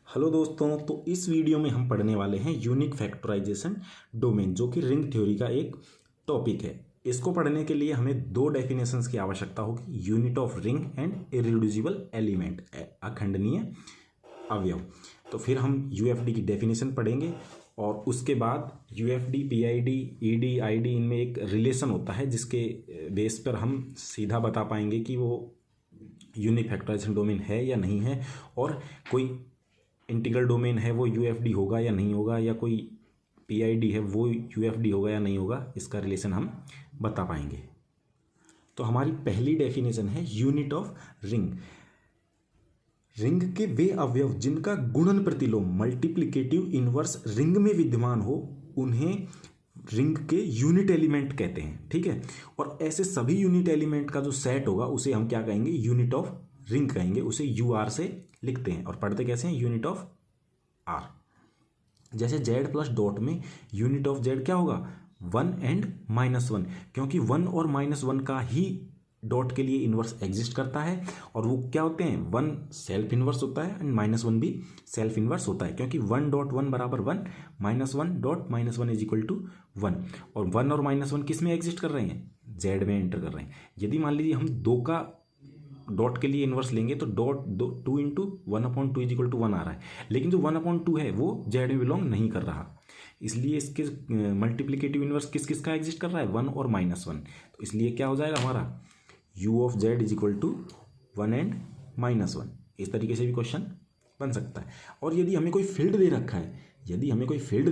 Hello दोस्तों, तो इस वीडियो में हम पढ़ने वाले हैं यूनिक फैक्टराइजेशन डोमेन, जो कि रिंग थ्योरी का एक टॉपिक है। इसको पढ़ने के लिए हमें दो डेफिनेशंस की आवश्यकता होगी, unit of ring and irreducible element, अखंडनीय अवयव। तो फिर हम यूएफडी की डेफिनेशन पढ़ेंगे और उसके बाद यूएफडी, पीआईडी, ईडी, आईडी, इनमें एक रिलेशन होता है जिसके बेस पर हम सीधा बता पाएंगे कि वो यूनिक फैक्टराइजेशन डोमेन है या नहीं है, और कोई इंटीग्रल डोमेन है वो यूएफडी होगा या नहीं होगा, या कोई पीआईडी है वो यूएफडी होगा या नहीं होगा, इसका रिलेशन हम बता पाएंगे। तो हमारी पहली डेफिनेशन है यूनिट ऑफ रिंग। रिंग के वे अवयव जिनका गुणन प्रतिलोम मल्टीप्लिकेटिव इनवर्स रिंग में विद्यमान हो उन्हें रिंग के यूनिट एलिमेंट कहते हैं। ठीक है, और ऐसे सभी यूनिट एलिमेंट का जो सेट होगा उसे हम क्या कहेंगे, यूनिट ऑफ रिंग कहेंगे। उसे यू आर से लिखते हैं और पढ़ते कैसे हैं, यूनिट ऑफ आर। जैसे जेड प्लस डॉट में यूनिट ऑफ जेड क्या होगा, 1 एंड -1, क्योंकि 1 और -1 का ही डॉट के लिए इन्वर्स एग्जिस्ट करता है, और वो क्या होते हैं, 1 सेल्फ इन्वर्स होता है एंड -1 भी सेल्फ इन्वर्स होता है, क्योंकि 1 डॉट 1 बराबर 1, -1 डॉट -1 इज इक्वल टू 1, और 1 और -1 किस में एग्जिस्ट कर रहे हैं, जेड में एंटर कर रहे हैं। यदि मान लीजिए हम 2 का डॉट के लिए इन्वर्स लेंगे तो dot 2 into 1/2 is equal to 1 आ रहा है, लेकिन जो 1/2 है वो जेड में बिलोंग नहीं कर रहा, इसलिए इसके मल्टीप्लिकेटिव इन्वर्स किस किस का एग्जिस्ट कर रहा है, 1 और -1। तो इसलिए क्या हो जाएगा हमारा, u of Z is equal to 1 and -1। इस तरीके से भी क्वेश्चन बन सकता है। और यदि हमें कोई फील्ड दे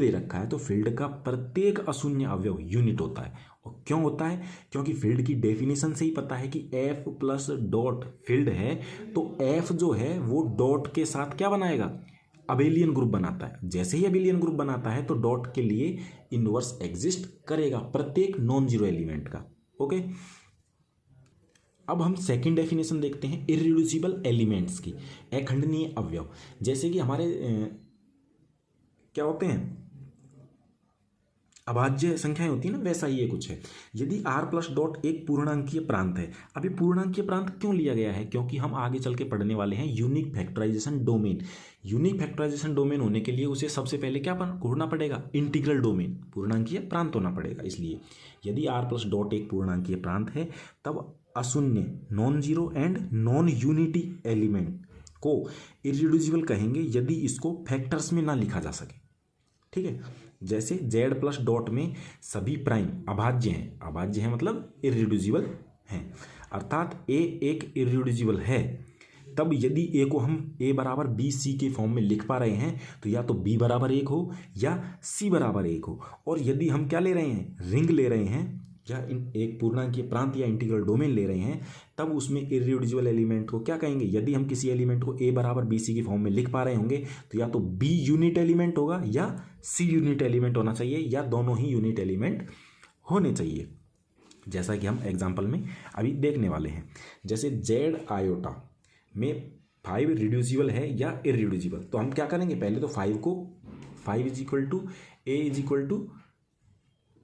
रखा है, तो फील्ड का प्रत्येक अशून्य अवयव यूनिट होता है। और क्यों होता है, क्योंकि फील्ड की डेफिनेशन से ही पता है कि एफ प्लस डॉट फील्ड है, तो एफ जो है वो डॉट के साथ क्या बनाएगा, अबेलियन ग्रुप बनाता है। जैसे ही अबेलियन ग्रुप बनाता है तो डॉट के लिए इनवर्स एग्जिस्ट करेगा प्रत्येक नॉन जीरो एलिमेंट का। ओके, अब हम सेकंड डेफिनेशन देखते हैं इररिड्यूसिबल एलिमेंट्स की, अखंडनीय अवयव। जैसे कि हमारे क्या होते हैं, अभाज्य संख्याएं होती है ना, वैसा ही ये कुछ है। यदि r प्लस डॉट एक पूर्णांकीय प्रांत है, अब ये पूर्णांकीय प्रांत क्यों लिया गया है, क्योंकि हम आगे चल के पढ़ने वाले हैं unique factorisation domain. Unique factorisation domain होने के लिए उसे सबसे पहले क्या होना पड़ेगा, इंटीग्रल डोमेन, पूर्णांकीय प्रांत होना पड़ेगा। इसलिए यदि r प्लस डॉट एक पूर्णांकीय प्रांत है तब अशून्य, non zero and non unity element को इररिड्यूसिबल कहेंगे यदि इसको फैक्टर्स में ना लिखा जा सके। ठीक है, जैसे z प्लस डॉट में सभी प्राइम अभाज्य हैं मतलब इररिड्यूसिबल हैं, अर्थात a एक इररिड्यूसिबल है। तब यदि a को हम a बराबर बी सी के फॉर्म में लिख पा रहे हैं तो या तो b बराबर 1 हो या c बराबर 1 हो। और यदि हम क्या ले रहे हैं, रिंग ले रहे हैं या एक पूर्णांकीय प्रांत या इंटीग्रल डोमेन ले रहे हैं, तब उसमें इररिड्यूसिबल एलिमेंट को क्या कहेंगे, यदि हम किसी एलिमेंट को a बराबर बी सी की फॉर्म में लिख पा रहे होंगे तो या तो b यूनिट एलिमेंट होगा या c यूनिट एलिमेंट होना चाहिए, या दोनों ही यूनिट एलिमेंट होने चाहिए, जैसा कि हम एग्जाम्पल में अभी देखने वाले हैं। जैसे जेड आयोटा में 5 रिड्यूसिबल है या इररिड्यूसिबल, तो हम क्या करेंगे, पहले तो 5 is equal to a is equal to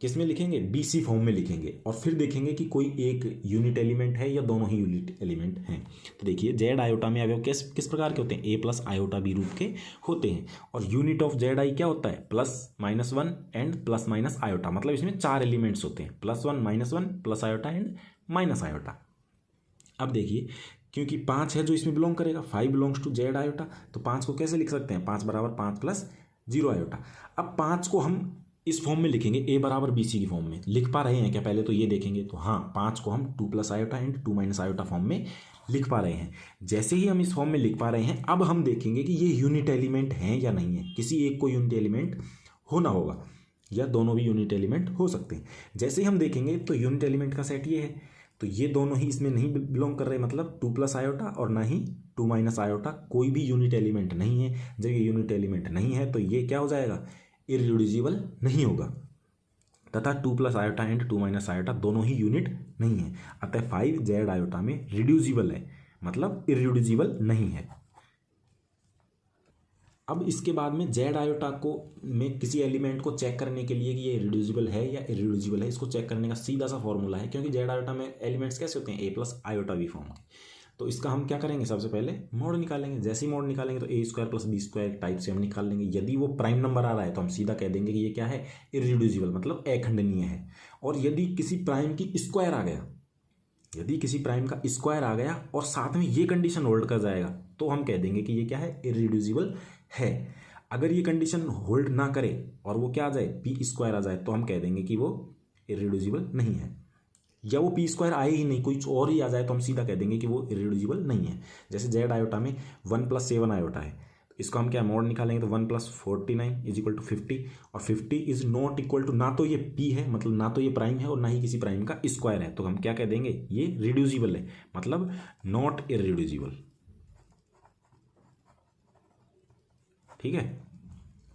किस में लिखेंगे, BC फॉर्म में लिखेंगे, और फिर देखेंगे कि कोई एक यूनिट एलिमेंट है या दोनों ही यूनिट एलिमेंट हैं। तो देखिए जेड आयोटा में अवयव किस प्रकार के होते हैं, a प्लस आयोटा बी रूप के होते हैं, और यूनिट ऑफ जेड आई क्या होता है, +-1 एंड + आयोटा, मतलब इसमें 4 एलिमेंट्स होते हैं, +1 -1 plus iota and minus iota. अब देखिए, क्योंकि 5 है जो इसमें बिलोंग करेगा, 5 बिलोंग्स टू जेड आयोटा, तो 5 को कैसे लिख सकते हैं, 5 बराबर 5 + 0 आयोटा। अब 5 को हम इस फॉर्म में लिखेंगे, a बराबर बी सी की फॉर्म में लिख पा रहे हैं क्या, पहले तो ये देखेंगे। तो हाँ, 5 को हम 2 + आयोटा एंड 2 - आयोटा फॉर्म में लिख पा रहे हैं। जैसे ही हम इस फॉर्म में लिख पा रहे हैं, अब हम देखेंगे कि ये यूनिट एलिमेंट हैं या नहीं है, किसी एक को यूनिट एलिमेंट होना होगा या दोनों भी यूनिट एलिमेंट हो सकते हैं। जैसे ही हम देखेंगे तो यूनिट एलिमेंट का सेट ये है, तो ये दोनों ही इसमें नहीं बिलोंग कर रहे, मतलब 2 + आयोटा और ना ही 2 - आयोटा, कोई भी यूनिट एलिमेंट नहीं है। जब ये यूनिट एलिमेंट नहीं है तो ये क्या हो जाएगा, इररिड्यूसिबल नहीं होगा, तथा 2 + आयोटा एंड 2 - आयोटा दोनों ही यूनिट नहीं है। अतः 5 जेड आयोटा में रिड्यूसिबल है, मतलब इररिड्यूसिबल नहीं है। अब इसके बाद में जेड आयोटा को में किसी एलिमेंट को चेक करने के लिए कि ये रिड्यूसिबल है या इररिड्यूसिबल है, इसको चेक करने का सीधा सा फॉर्मूला है, क्योंकि जेड आयोटा में एलिमेंट्स कैसे होते हैं, a + आयोटा बी फॉर्म के। तो इसका हम क्या करेंगे, सबसे पहले मोड निकालेंगे। जैसे ही मोड निकालेंगे तो A square plus B square type से हम निकाल लेंगे। यदि वो प्राइम नंबर आ रहा है तो हम सीधा कह देंगे कि ये क्या है, इररिड्यूसिबल, मतलब अखंडनीय है। और यदि किसी प्राइम की स्क्वायर आ गया, यदि किसी प्राइम का स्क्वायर आ गया और साथ में ये कंडीशन होल्ड कर जाएगा तो हम कह देंगे कि ये क्या है, इररिड्यूसिबल है। अगर ये कंडीशन होल्ड ना करे और वो क्या आ जाए, पी स्क्वायर आ जाए, तो हम कह देंगे कि वो इररिड्यूसिबल नहीं है। या वो पी स्क्वायर आए ही नहीं, कोई और ही आ जाए तो हम सीधा कह देंगे कि वो इररिड्यूसिबल नहीं है। जैसे जेड आयोटा में 1 + 7 आयोटा है, इसको हम क्या मोड निकालेंगे तो 1 + 49 = 50, और 50 इज नॉट इक्वल टू, ना तो ये पी है, मतलब ना तो ये प्राइम है और ना ही किसी प्राइम का स्क्वायर है, तो हम क्या कह देंगे, ये रिड्यूसिबल है, मतलब नॉट इररिड्यूसिबल। ठीक है।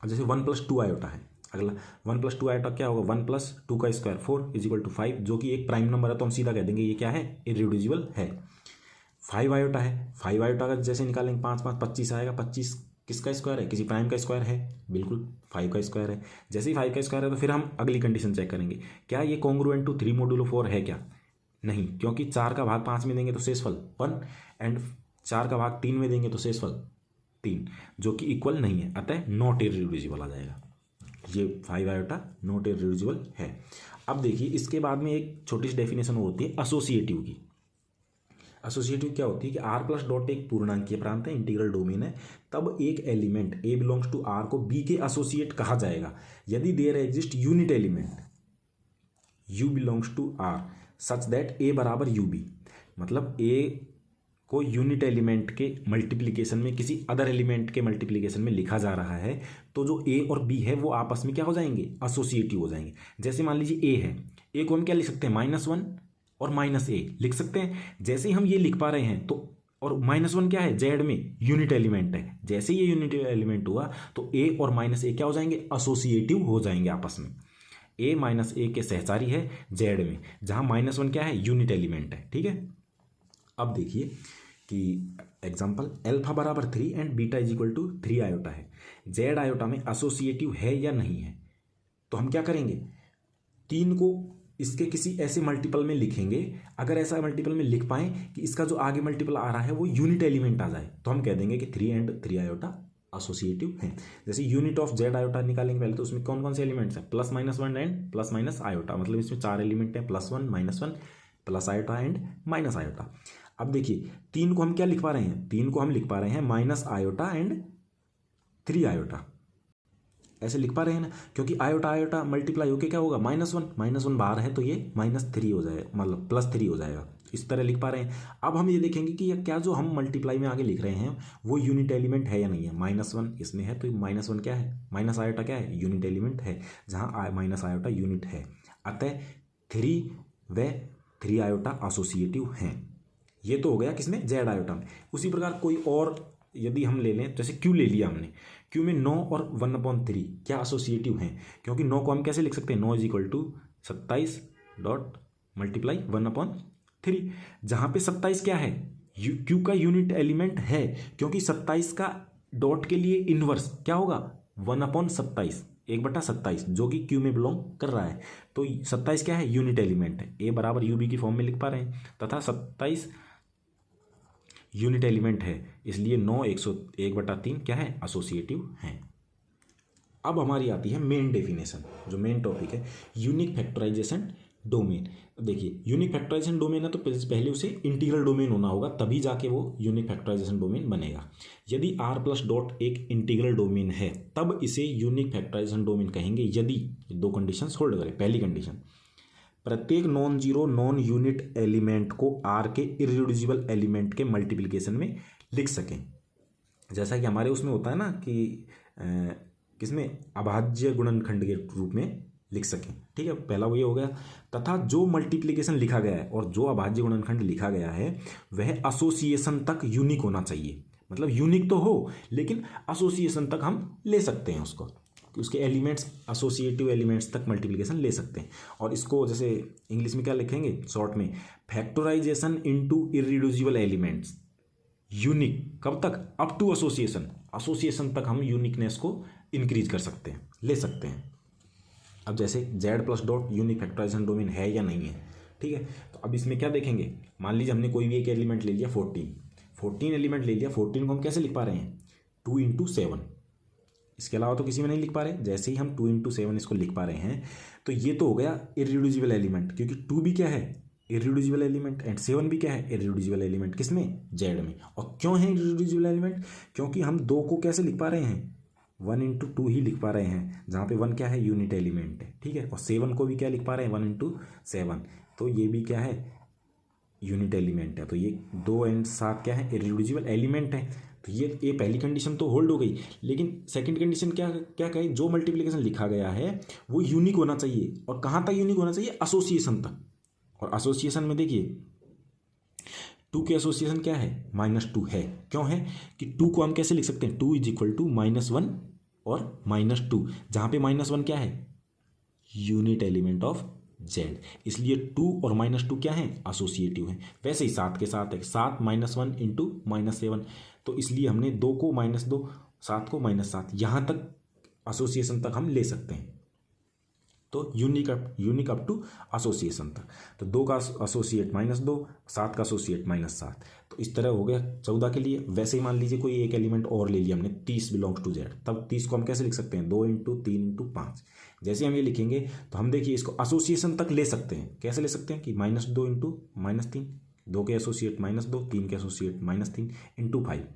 और जैसे 1 + 2 आयोटा है, अगला 1 + 2 आयोटा क्या होगा, 1 + 2 का स्क्वायर 4 = 5, जो कि एक प्राइम नंबर है, तो हम सीधा कह देंगे ये क्या है, इररिड्यूसिबल है। 5 आयोटा है, 5 आयोटा का जैसे निकालेंगे 5 × 5 = 25 आएगा। 25 किसका स्क्वायर है, किसी प्राइम का स्क्वायर है, बिल्कुल 5 का स्क्वायर है। जैसे ही 5 का स्क्वायर है तो फिर हम अगली कंडीशन चेक करेंगे, क्या ये कॉन्ग्रुएंट टू 3 मोडुलो 4 है क्या, नहीं, क्योंकि 4 का भाग 5 में देंगे तो शेषफल 1 एंड 4 का भाग 3 में देंगे तो शेषफल 3, जो कि इक्वल नहीं है, अतः नॉट इररिड्यूसिबल आ जाएगा। ये 5 आयोटा नॉट इररिड्यूसिबल है। अब देखिए इसके बाद में एक छोटी सी डेफिनेशन होती है एसोसिएटिव की। एसोसिएटिव क्या होती है कि आर प्लस डॉट एक पूर्णांकीय प्रांत है, इंटीग्रल डोमेन है, तब एक element A belongs to R को बी के एसोसिएट कहा जाएगा यदि there exist unit element U belongs to R such that A बराबर यू बी। मतलब ए को यूनिट एलिमेंट के मल्टीप्लिकेशन में किसी अदर एलिमेंट के मल्टीप्लिकेशन में लिखा जा रहा है तो जो ए और बी है वो आपस में क्या हो जाएंगे, एसोसिएटिव हो जाएंगे। जैसे मान लीजिए ए है, ए को हम क्या लिख सकते हैं, -1 और -a लिख सकते हैं। जैसे ही हम ये लिख पा रहे हैं तो, और -1 क्या है, जेड में यूनिट एलिमेंट है, जैसे ही ये यूनिट एलिमेंट हुआ तो a और -a क्या हो जाएंगे, एसोसिएटिव हो जाएंगे आपस में। a -a के सहचारी है जेड में, जहां -1 क्या है, यूनिट एलिमेंट है। ठीक है। अब देखिए कि एग्जाम्पल अल्फा बराबर 3 एंड बीटा = 3 आयोटा है, जेड आयोटा में एसोसिएटिव है या नहीं है, तो हम क्या करेंगे, 3 को इसके किसी ऐसे मल्टीपल में लिखेंगे, अगर ऐसा मल्टीपल में लिख पाएं कि इसका जो आगे मल्टीपल आ रहा है वो यूनिट एलिमेंट आ जाए, तो हम कह देंगे कि 3 एंड 3 आयोटा एसोसिएटिव हैं। जैसे यूनिट ऑफ जेड आयोटा निकालेंगे पहले, तो उसमें कौन कौन से एलिमेंट्स हैं, +-1 एंड +- आयोटा, मतलब इसमें 4 एलिमेंट हैं, +1 -1 plus iota and minus iota. अब देखिए 3 को हम क्या लिख पा रहे हैं, 3 को हम लिख पा रहे हैं -, आयोटा एंड 3 आयोटा, ऐसे लिख पा रहे हैं ना, क्योंकि आयोटा आयोटा मल्टीप्लाई होके क्या होगा, -1 बाहर है तो ये -3 हो जाएगा, मतलब +3 हो जाएगा, इस तरह लिख पा रहे हैं। अब हम ये देखेंगे कि क्या जो हम मल्टीप्लाई में आगे लिख रहे हैं वो यूनिट एलिमेंट है या नहीं है। -1 इसमें है तो -1 क्या है, माइनस आयोटा क्या है, यूनिट एलिमेंट है, जहाँ माइनस आयोटा यूनिट है, अतः 3 व 3 आयोटा एसोसिएटिव हैं। ये तो हो गया किसमें, जेड आयोटा में। उसी प्रकार कोई और यदि हम ले लें, जैसे क्यू ले लिया हमने, क्यू में 9 और 1/3 क्या एसोसिएटिव हैं, क्योंकि 9 को हम कैसे लिख सकते हैं, 9 = 27 डॉट मल्टीप्लाई 1/3, जहाँ पे 27 क्या है, क्यू का यूनिट एलिमेंट है, क्योंकि 27 का डॉट के लिए इनवर्स क्या होगा, 1/27, 1/27, जो कि क्यू में बिलोंग कर रहा है, तो 27 क्या है, यूनिट एलिमेंट है, ए बराबर यू बी की फॉर्म में लिख पा रहे हैं, तथा 27 यूनिट एलिमेंट है, इसलिए 9 101/3 क्या है, एसोसिएटिव हैं। अब हमारी आती है मेन डेफिनेशन, जो मेन टॉपिक है, यूनिक फैक्टराइजेशन डोमेन। देखिए यूनिक फैक्टराइजेशन डोमेन है तो पहले उसे इंटीग्रल डोमेन होना होगा, तभी जाके वो यूनिक फैक्टराइजेशन डोमेन बनेगा। यदि आर प्लस डॉट एक इंटीग्रल डोमेन है तब इसे यूनिक फैक्टराइजेशन डोमेन कहेंगे यदि 2 कंडीशंस होल्ड करें। पहली कंडीशन, प्रत्येक non zero non unit element को आर के इररिड्यूसिबल एलिमेंट के मल्टीप्लिकेशन में लिख सकें, जैसा कि हमारे उसमें होता है ना कि किसमें, अभाज्य गुणनखंड के रूप में लिख सकें। ठीक है, पहला वो ये हो गया। तथा जो मल्टीप्लिकेशन लिखा गया है और जो अभाज्य गुणनखंड लिखा गया है वह एसोसिएशन तक यूनिक होना चाहिए, मतलब यूनिक तो हो लेकिन एसोसिएशन तक हम ले सकते हैं उसको, उसके एलिमेंट्स एसोसिएटिव एलिमेंट्स तक मल्टीप्लिकेशन ले सकते हैं। और इसको जैसे इंग्लिश में क्या लिखेंगे शॉर्ट में, factorization into irreducible elements unique, कब तक, अप टू एसोसिएशन, एसोसिएशन तक हम यूनिकनेस को इंक्रीज कर सकते हैं, ले सकते हैं। अब जैसे Z plus dot unique factorisation domain है या नहीं है, ठीक है। तो अब इसमें क्या देखेंगे, मान लीजिए हमने कोई भी एक एलिमेंट ले लिया 14 एलिमेंट ले लिया, 14 को हम कैसे लिख पा रहे हैं 2 × 7, इसके अलावा तो किसी में नहीं लिख पा रहे। जैसे ही हम 2 × 7 इसको लिख पा रहे हैं तो ये तो हो गया इररिड्यूसिबल एलिमेंट, क्योंकि 2 भी क्या है इररिड्यूसिबल एलिमेंट एंड 7 भी क्या है इररिड्यूसिबल एलिमेंट, किसमें जेड में। और क्यों है इररिड्यूसिबल एलिमेंट, क्योंकि हम 2 को कैसे लिख पा रहे हैं 1 × 2 ही लिख पा रहे हैं, जहाँ पे 1 क्या है यूनिट एलिमेंट है, ठीक है। और 7 को भी क्या लिख पा रहे हैं 1 × 7, तो ये भी क्या है यूनिट एलिमेंट है। तो ये 2 और 7 क्या है इररिड्यूसिबल एलिमेंट है। तो ये पहली कंडीशन तो होल्ड हो गई, लेकिन सेकंड कंडीशन क्या क्या कहे, जो मल्टीप्लिकेशन लिखा गया है वो यूनिक होना चाहिए। और कहाँ तक यूनिक होना चाहिए, एसोसिएशन तक। और एसोसिएशन में देखिए 2 के एसोसिएशन क्या है -2 है। क्यों है कि 2 को हम कैसे लिख सकते हैं 2 = -1 और -2, जहाँ पे -1 क्या है यूनिट एलिमेंट ऑफ जेड, इसलिए 2 और -2 क्या है एसोसिएटिव है। वैसे ही 7 के साथ है 7 -1 × -7, तो इसलिए हमने 2 को -2, 7 को -7, यहाँ तक एसोसिएशन तक हम ले सकते हैं। तो यूनिक अप टू एसोसिएशन तक। तो 2 का एसोसिएट -2, 7 का एसोसिएट -7, तो इस तरह हो गया 14 के लिए। वैसे ही मान लीजिए कोई एक एलिमेंट और ले लिया हमने 30 बिलोंग्स टू जेड, तब 30 को हम कैसे लिख सकते हैं 2 × 3 × 5। जैसे हम ये लिखेंगे तो हम देखिए इसको एसोसिएशन तक ले सकते हैं। कैसे ले सकते हैं कि -2 × -3, 2 के एसोसिएट -2, 3 के एसोसिएट -3 × 5।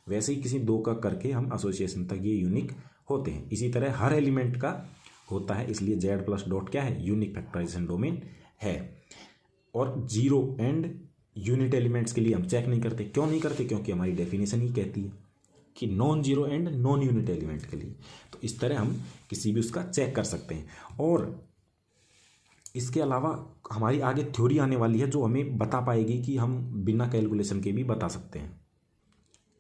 वैसे ही किसी 2 का करके हम एसोसिएशन तक ये यूनिक होते हैं। इसी तरह हर एलिमेंट का होता है, इसलिए जेड प्लस डॉट क्या है यूनिक फैक्टराइजेशन डोमेन है। और 0 एंड यूनिट एलिमेंट्स के लिए हम चेक नहीं करते। क्यों नहीं करते, क्योंकि हमारी डेफिनेशन ही कहती है कि non zero and non unit element के लिए। तो इस तरह हम किसी भी उसका चेक कर सकते हैं। और इसके अलावा हमारी आगे थ्योरी आने वाली है जो हमें बता पाएगी कि हम बिना कैलकुलेशन के भी बता सकते हैं।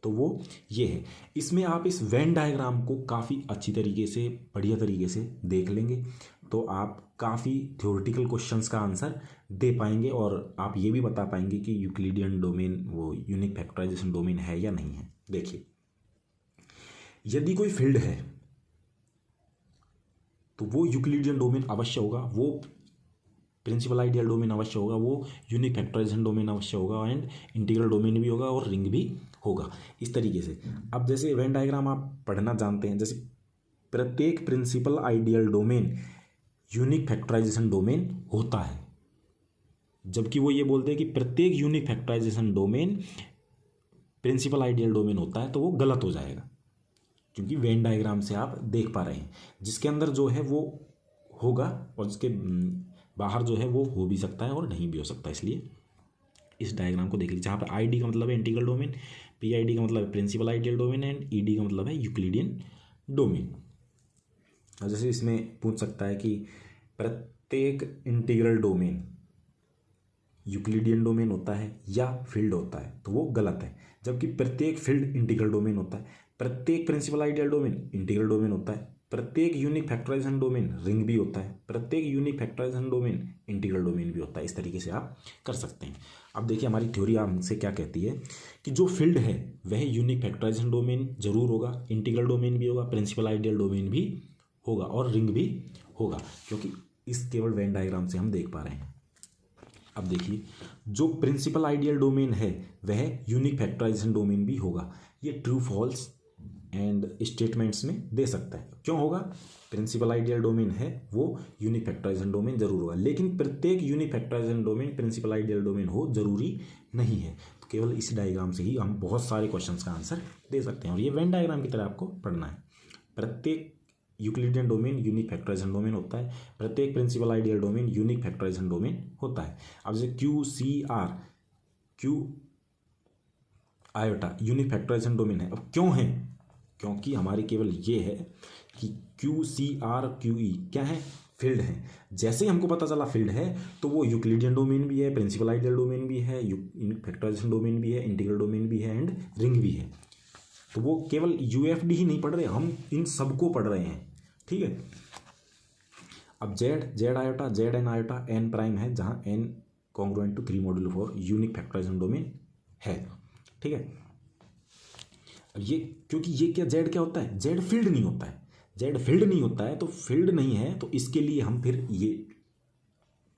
तो वो ये है, इसमें आप इस वेन डायग्राम को काफ़ी अच्छी तरीके से बढ़िया तरीके से देख लेंगे तो आप काफ़ी थ्योरेटिकल क्वेश्चंस का आंसर दे पाएंगे और आप ये भी बता पाएंगे कि यूक्लिडियन डोमेन वो यूनिक फैक्टराइजेशन डोमेन है या नहीं है। देखिए, यदि कोई फील्ड है तो वो यूक्लिडियन डोमेन अवश्य होगा, वो प्रिंसिपल आइडियल डोमेन अवश्य होगा, वो यूनिक फैक्टराइजेशन डोमेन अवश्य होगा एंड इंटीग्रल डोमेन भी होगा और रिंग भी होगा। इस तरीके से अब जैसे वेन डायग्राम आप पढ़ना जानते हैं, जैसे प्रत्येक principal ideal domain unique factorisation domain होता है, जबकि वो ये बोलते हैं कि प्रत्येक unique factorisation domain principal ideal domain होता है, तो वो गलत हो जाएगा, क्योंकि वेन डायग्राम से आप देख पा रहे हैं जिसके अंदर जो है वो होगा और जिसके बाहर जो है वो हो भी सकता है और नहीं भी हो सकता। इसलिए इस डायग्राम को देख लीजिए, जहाँ पर आई डी का मतलब है integral domain, P I D का मतलब है principal ideal domain and E D का मतलब है यूक्लिडियन डोमेन। और जैसे इसमें पूछ सकता है कि प्रत्येक इंटीग्रल डोमेन यूक्लिडियन डोमेन होता है या फील्ड होता है, तो वो गलत है। जबकि प्रत्येक फील्ड इंटीग्रल डोमेन होता है, प्रत्येक principal ideal domain integral domain होता है, प्रत्येक यूनिक फैक्टराइजेशन डोमेन रिंग भी होता है, प्रत्येक unique factorisation domain integral domain भी होता है। इस तरीके से आप कर सकते हैं। अब देखिए हमारी थ्योरी हमसे क्या कहती है कि जो फील्ड है वह यूनिक फैक्टराइजेशन डोमेन जरूर होगा, इंटीग्रल डोमेन भी होगा, प्रिंसिपल आइडियल डोमेन भी होगा और रिंग भी होगा, क्योंकि इस केवल वेन डायग्राम से हम देख पा रहे हैं। अब देखिए, जो प्रिंसिपल आइडियल डोमेन है वह यूनिक फैक्टराइजेशन डोमेन भी होगा। ये ट्रू फॉल्स एंड स्टेटमेंट्स में दे सकता है। क्यों होगा, प्रिंसिपल आइडियल डोमेन है वो यूनिक फैक्टराइजेशन डोमेन जरूर होगा, लेकिन प्रत्येक unique factorisation domain principal ideal domain हो जरूरी नहीं है। तो केवल इस डायग्राम से ही हम बहुत सारे क्वेश्चंस का आंसर दे सकते हैं और ये वेन डायग्राम की तरह आपको पढ़ना है। प्रत्येक Euclidean domain unique factorisation domain होता है, प्रत्येक principal ideal domain unique factorisation domain होता है। अब जैसे Q C R Q iota unique factorisation domain है। अब क्यों है, क्योंकि हमारी केवल ये है कि Q C R Q E क्या है फील्ड है। जैसे ही हमको पता चला फील्ड है तो वो यूक्लिडियन डोमेन भी है, प्रिंसिपल आइडियल डोमेन भी है, यूनिक फैक्टराइजेशन डोमेन भी है, इंटीग्रल डोमेन भी है एंड रिंग भी है। तो वो केवल यूएफडी ही नहीं पढ़ रहे, हम इन सबको पढ़ रहे हैं। ठीक है। अब Z iota Z N iota N prime है, जहाँ N congruent to 3 module 4 unique factorisation domain है। ठीक है। अब ये क्योंकि ये क्या जेड क्या होता है, जेड फील्ड नहीं होता है, जेड फील्ड नहीं होता है, तो फील्ड नहीं है, तो इसके लिए हम फिर ये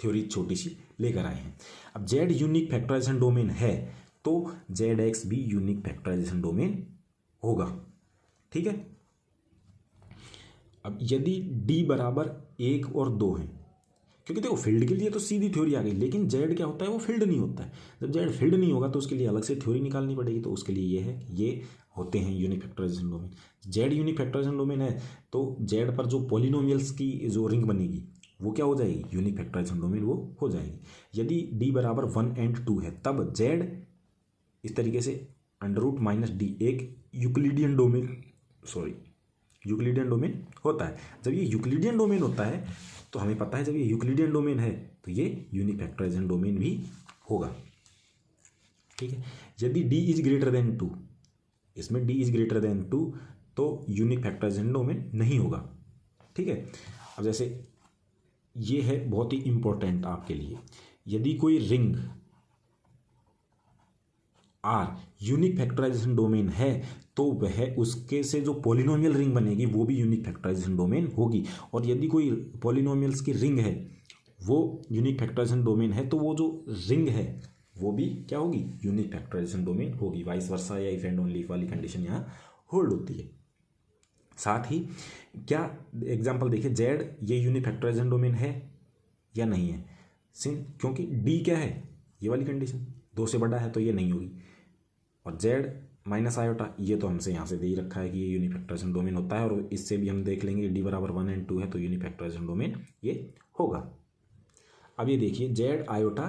थ्योरी छोटी सी लेकर आए हैं। अब जेड यूनिक फैक्टराइजेशन डोमेन है तो जेड एक्स भी यूनिक फैक्टराइजेशन डोमेन होगा। ठीक है। अब यदि डी बराबर 1 और 2 है, क्योंकि देखो फील्ड के लिए तो सीधी थ्योरी आ गई, लेकिन जेड क्या होता है, वो फील्ड नहीं होता है। जब जेड फील्ड नहीं होगा तो उसके लिए अलग से थ्योरी निकालनी पड़ेगी। तो उसके लिए ये है कि ये होते हैं unique factorisation domain. Z unique factorisation domain है तो जेड पर जो पॉलिनोमियल्स की जो रिंग बनेगी वो क्या हो जाएगी, यूनिक फैक्टराइजेशन डोमेन वो हो जाएगी। यदि डी बराबर 1 और 2 है तब जेड इस तरीके से √-d एक यूक्लिडियन डोमेन होता है। जब ये यूक्लिडियन डोमेन होता है तो हमें पता है जब ये यूक्लिडियन डोमेन है तो ये यूनिक फैक्टराइजेशन डोमेन भी होगा। ठीक है। यदि d इज ग्रेटर देन 2, इसमें d इज ग्रेटर देन 2 तो यूनिक फैक्टराइजेशन डोमेन नहीं होगा। ठीक है। अब जैसे ये है बहुत ही इंपॉर्टेंट आपके लिए, यदि कोई ring R unique factorisation domain है तो वह उसके से जो पॉलिनोमियल रिंग बनेगी वो भी यूनिक फैक्टराइजेशन डोमेन होगी। और यदि कोई पॉलिनोमियल्स की रिंग है वो यूनिक फैक्टराइजेशन डोमेन है तो वो जो रिंग है वो भी क्या होगी, यूनिक फैक्टराइजेशन डोमेन होगी। वाइस वर्सा या इफ एंड ओनली वाली कंडीशन यहाँ होल्ड होती है। साथ ही क्या एग्जाम्पल देखिए, जेड ये यूनिक फैक्टराइजेशन डोमेन है या नहीं है, क्योंकि डी क्या है, ये वाली कंडीशन 2 से बड़ा है तो ये नहीं होगी। और जेड माइनस आयोटा ये तो हमसे यहाँ से दे ही रखा है कि ये यूनिक फैक्टराइजेशन डोमेन होता है, और इससे भी हम देख लेंगे डी बराबर 1 और 2 है तो यूनिक फैक्टराइजेशन डोमेन ये होगा। अब ये देखिए जेड आयोटा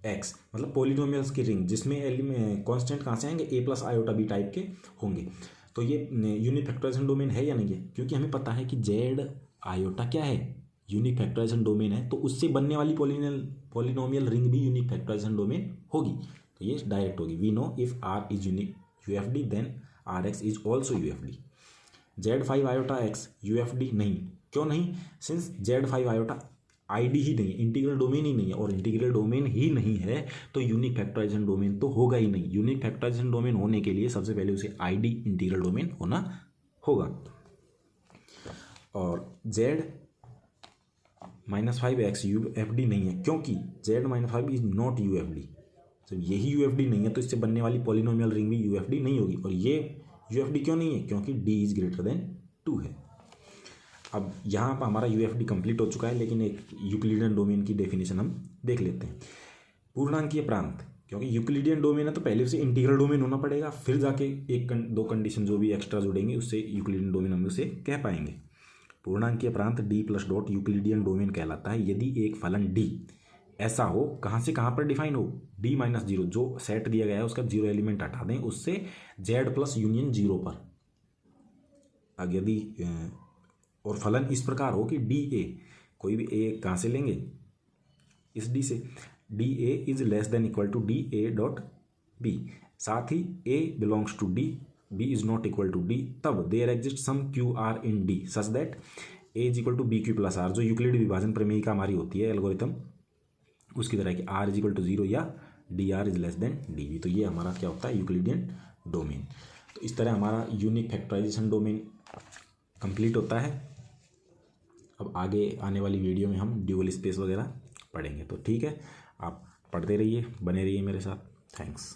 एक्स मतलब पॉलिनोमियल्स की रिंग जिसमें कांस्टेंट कहाँ से आएंगे, a plus iota B type के होंगे, तो ये यूनिक फैक्टराइजेशन डोमेन है या नहीं है, क्योंकि हमें पता है कि जेड आयोटा क्या है, यूनिक फैक्टराइजेशन डोमेन है, तो उससे बनने वाली पॉलिनोमियल रिंग भी यूनिक फैक्टराइजेशन डोमेन होगी। तो ये डायरेक्ट होगी। We know if R is unique UFD then R X is also UFD. Z 5 iota X UFD नहीं, क्यों नहीं, सिंस जेड 5 आयोटा आईडी ही नहीं है, इंटीग्रल डोमेन ही नहीं है, और इंटीग्रल डोमेन ही नहीं है तो यूनिक फैक्टराइजेशन डोमेन तो होगा ही नहीं। यूनिक फैक्टराइजेशन डोमेन होने के लिए सबसे पहले उसे आईडी इंटीग्रल डोमेन होना होगा। और जेड -5x यूएफडी नहीं है क्योंकि जेड -5 इज नॉट यूएफडी। तो यही यूएफडी नहीं है तो इससे बनने वाली पॉलिनोमियल रिंग भी यूएफडी नहीं होगी। और ये यूएफडी क्यों नहीं है, क्योंकि डी इज ग्रेटर देन 2 है। अब यहाँ पर हमारा यूएफडी कंप्लीट हो चुका है, लेकिन एक यूक्लिडियन डोमेन की डेफिनेशन हम देख लेते हैं। पूर्णांकीय प्रांत, क्योंकि यूक्लिडियन डोमेन है तो पहले उसे इंटीग्रल डोमेन होना पड़ेगा, फिर जाके एक दो कंडीशन जो भी एक्स्ट्रा जुड़ेंगे उससे यूक्लिडियन डोमेन हम उसे कह पाएंगे। पूर्णांकीय प्रांत D plus dot Euclidean domain कहलाता है यदि एक फलन डी ऐसा हो, कहाँ से कहाँ पर डिफाइन हो, d - 0 जो सेट दिया गया है उसका 0 एलिमेंट हटा दें, उससे z प्लस यूनियन 0 पर। अब यदि और फलन इस प्रकार हो कि डी ए, कोई भी ए कहाँ से लेंगे, इस डी से, D A is less than equal to D A dot B, साथ ही A belongs to D, B is not equal to D, तब there exist some Q R in D such that A is equal to B Q plus R, जो Euclid विभाजन प्रमेय का हमारी होती है एल्गोरिथम, उसकी तरह कि r इज इक्वल टू 0 या D R is less than D B. तो ये हमारा क्या होता है, यूक्लिडियन डोमेन। तो इस तरह हमारा यूनिक फैक्टराइजेशन डोमेन कंप्लीट होता है। अब आगे आने वाली वीडियो में हम ड्यूअल स्पेस वगैरह पढ़ेंगे। तो ठीक है, आप पढ़ते रहिए, बने रहिए मेरे साथ। थैंक्स।